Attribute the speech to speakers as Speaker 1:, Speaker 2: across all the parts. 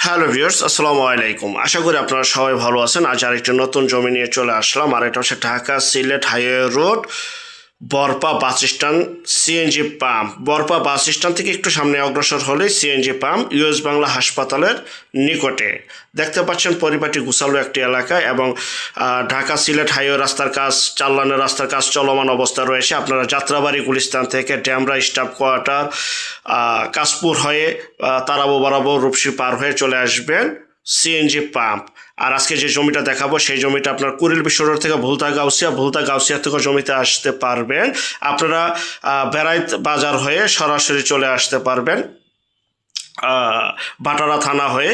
Speaker 1: Hello viewers, আসসালামু আলাইকুম। আশা করি আপনারা সবাই ভালো আছেন। আজ আরেকটা নতুন জমি নিয়ে চলে আসলাম। আর এটা হচ্ছে Dhaka Sylhet highway road, Barpa bus stand, CNG pump. Barpa bus stand থেকে একটু সামনে অগ্রসর হলে সিএনজি পাম্প, ইউএস বাংলা হাসপাতালের নিকটে। দেখতে পাচ্ছেন পরিপাটি গুছালো একটি এলাকা এবং ঢাকা সিলেট হাইওয়ে রাস্তার কাজ, 4 লাইনের রাস্তার কাজ চলমান অবস্থা রয়েছে। আপনারা যাত্রাবাড়ি গুলিস্তান থেকে ড্যামরা স্টাফ কোয়ার্টার, কাশপুর হয়ে তারাবো বারাবো রূপসী পার হয়ে চলে আসবেন সিএনজি পাম্প। আর আজকে যে জমিটা দেখাবো সেই জমিটা আপনার কুড়িল বিশ্ব রোড থেকে ভুলতা গাউসিয়া থেকে জমিতে আসতে পারবেন। আপনারা বেড়াইত বাজার হয়ে সরাসরি চলে আসতে পারবেন। বাটারা থানা হয়ে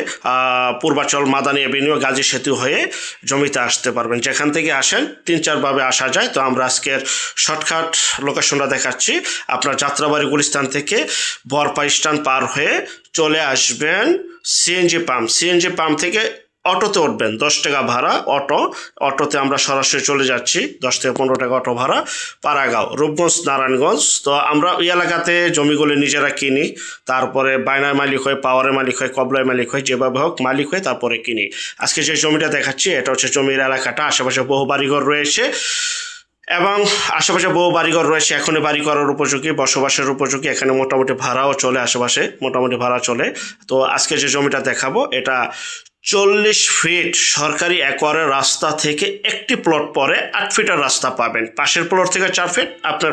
Speaker 1: পূর্বাচল মাদানী এভিনিউ গাজী সেতু হয়ে জমিতে আসতে পারবেন। যেখান থেকে আসেন 3-4 ভাবে আসা যায়। তো আমরা আজকের শর্টকাট লোকেশনটা দেখাচ্ছি। আপনার যাত্রাবাড়ি গুলিস্তান থেকে বরপা স্ট্যান্ড পার হয়ে চলে আসবেন সিএনজি পাম্প থেকে অটোতে উঠবেন। 10 টাকা ভাড়া অটোতে আমরা সরাসরি চলে যাচ্ছি। 10 থেকে 15 টাকা অটো ভাড়া। পাড়াগাঁও, রূপগঞ্জ, নারায়ণগঞ্জ। তো আমরা ওই এলাকাতে জমিগুলি নিজেরা কিনি, তারপরে বায়নার মালিক হয়, পাওয়ারের মালিক হয়, কবলার মালিক হয়, যেভাবে হোক মালিক হয়, তারপরে কিনি। আজকে যে জমিটা দেখাচ্ছি এটা হচ্ছে জমির এলাকাটা। আশেপাশে বহু বাড়িঘর রয়েছে এখনই বাড়ি করার উপযোগী, বসবাসের উপযোগী। এখানে মোটামুটি ভাড়াও চলে, আশেপাশে মোটামুটি ভাড়া চলে। তো আজকে যে জমিটা দেখাবো এটা 40 ফিট সরকারি একোয়ারের রাস্তা থেকে একটি প্লট পরে 8 ফিটের রাস্তা পাবেন। পাশের প্লট থেকে 4 ফিট, আপনার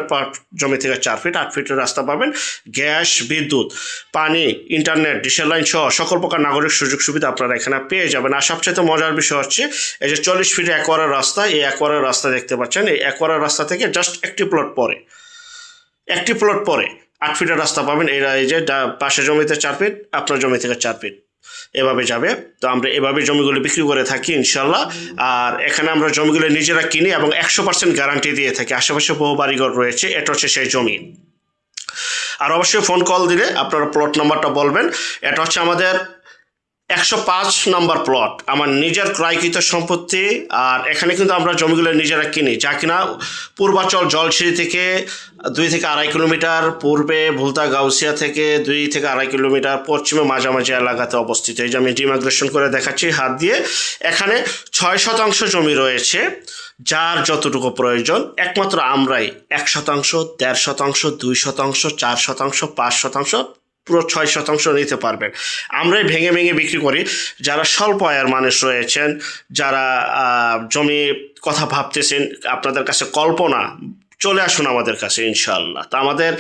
Speaker 1: জমি থেকে 4 ফিট, 8 ফিটের রাস্তা পাবেন। গ্যাস, বিদ্যুৎ, পানি, ইন্টারনেট, ডিসেল লাইন সহ সকল প্রকার নাগরিক সুযোগ সুবিধা আপনারা এখানে পেয়ে যাবেন। আর সবচেয়ে মজার বিষয় হচ্ছে এই যে 40 ফিট একোয়ারের রাস্তা, এই একোয়ারের রাস্তা দেখতে পাচ্ছেন। এই একোয়ারের রাস্তা থেকে জাস্ট একটি প্লট পরে 8 ফিটের রাস্তা পাবেন। এই যে পাশের জমিতে 4 ফিট, আপনার জমি থেকে 4 ফিট এভাবে যাবে। তো আমরা এভাবে জমিগুলো বিক্রি করে থাকি ইনশাল্লাহ। আর এখানে আমরা জমিগুলো নিজেরা কিনি এবং 100% গ্যারান্টি দিয়ে থাকি। আশেপাশে বহু বাড়িঘর রয়েছে, এটা হচ্ছে সেই জমি। আর অবশ্যই ফোন কল দিলে আপনারা প্লট নাম্বারটা বলবেন। এটা হচ্ছে আমাদের 105 নম্বর প্লট, আমার নিজের ক্রয়কৃত সম্পত্তি। আর এখানে কিন্তু আমরা জমিগুলো নিজেরা কিনি, যা কিনা পূর্বাচল জলসিঁড়ি থেকে 2 থেকে 2.5 কিলোমিটার পূর্বে, ভুলতা গাউসিয়া থেকে 2 থেকে 2.5 কিলোমিটার পশ্চিমে মাঝামাঝি এলাকাতে অবস্থিত। এই যে আমি ডিমাগ্রেশন করে দেখাচ্ছি হাত দিয়ে। এখানে 6% জমি রয়েছে, যার যতটুকু প্রয়োজন একমাত্র আমরাই 1%, 1.5%, 2%, 4%, 5%, পুরো 6% নিতে পারবেন। আমরাই ভেঙে বিক্রি করি। যারা স্বল্প আয়ের মানুষ রয়েছেন, যারা জমি কথা ভাবতেছেন, আপনাদের কাছে কল্পনা, চলে আসুন আমাদের কাছে ইনশাআল্লাহ। তা আমাদের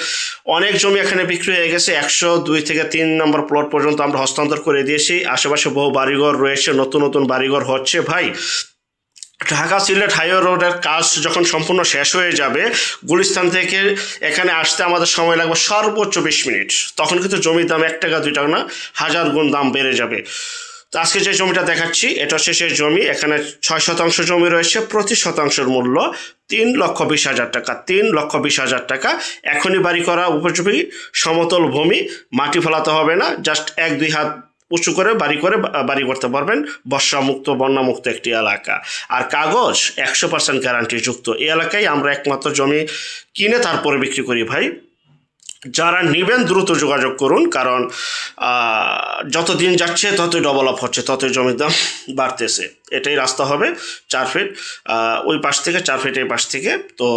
Speaker 1: অনেক জমি এখানে বিক্রি হয়ে গেছে। 102 থেকে 3 নম্বর প্লট পর্যন্ত আমরা হস্তান্তর করে দিয়েছি। আশেপাশে বহু বাড়িঘর রয়েছে, নতুন বাড়িঘর হচ্ছে। ভাই, ঢাকা সিলেট হাইওয়ে রোডের কাজ যখন সম্পূর্ণ শেষ হয়ে যাবে, গুলিস্তান থেকে এখানে আসতে আমাদের সময় লাগবে সর্বোচ্চ 20 মিনিট। তখন কিন্তু জমির দাম 1 টাকা 2 টাকা না, 1000 গুণ দাম বেড়ে যাবে। তো আজকে যে জমিটা দেখাচ্ছি এটা হচ্ছে সেই জমি। এখানে 6% জমি রয়েছে, প্রতি শতাংশের মূল্য 3,20,000 টাকা। 3,20,000 টাকা। এখনই বাড়ি করা উপযোগী, সমতল ভূমি, মাটি ফেলাতে হবে না, জাস্ট 1-2 হাত উঁচু করে বাড়ি করতে পারবেন। বর্ষামুক্ত, বন্যামুক্ত একটি এলাকা। আর কাগজ 100% গ্যারান্টি যুক্ত। এই এলাকায় আমরা একমাত্র জমি কিনে তারপরে বিক্রি করি। ভাই, যারা নেবেন দ্রুত যোগাযোগ করুন, কারণ যত দিন যাচ্ছে ততই ডেভেলপ হচ্ছে, ততই জমির দাম বাড়তেছে। এটাই রাস্তা হবে 4 ফিট ওই পাশ থেকে, 4 ফিট এই পাশ থেকে। তো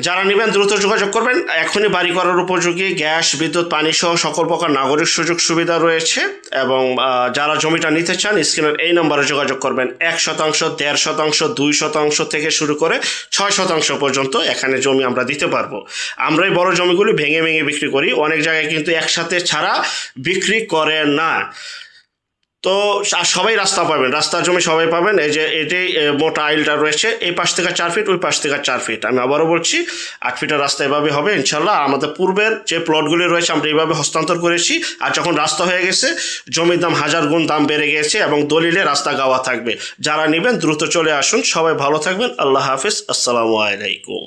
Speaker 1: যারা নেবেন দ্রুত যোগাযোগ করবেন। এখনই বাড়ি করার উপযোগী, গ্যাস, বিদ্যুৎ, পানি সহ সকল প্রকার নাগরিক সুযোগ সুবিধা রয়েছে। এবং যারা জমিটা নিতে চান স্ক্রিনের এই নম্বরে যোগাযোগ করবেন। 1%, 1.5%, 2% থেকে শুরু করে 6% পর্যন্ত এখানে জমি আমরা দিতে পারবো। আমরাই বড় জমিগুলি ভেঙে বিক্রি করি। অনেক জায়গায় কিন্তু একসাথে ছাড়া বিক্রি করে না। তো সবাই রাস্তা পাবেন, রাস্তার জমি সবাই পাবেন। এই যে এটাই মোটা আইলটা রয়েছে, এই পাশ থেকে 4 ফিট, ওই পাশ থেকে 4 ফিট। আমি আবারও বলছি 8 ফিটের রাস্তা এভাবে হবে ইনশাল্লাহ। আমাদের পূর্বের যে প্লটগুলি রয়েছে আমরা এইভাবে হস্তান্তর করেছি। আর যখন রাস্তা হয়ে গেছে, জমির দাম 1000 গুণ দাম বেড়ে গেছে এবং দলিলে রাস্তা গাওয়া থাকবে। যারা নেবেন দ্রুত চলে আসুন। সবাই ভালো থাকবেন। আল্লাহ হাফিজ, আসসালামু আলাইকুম।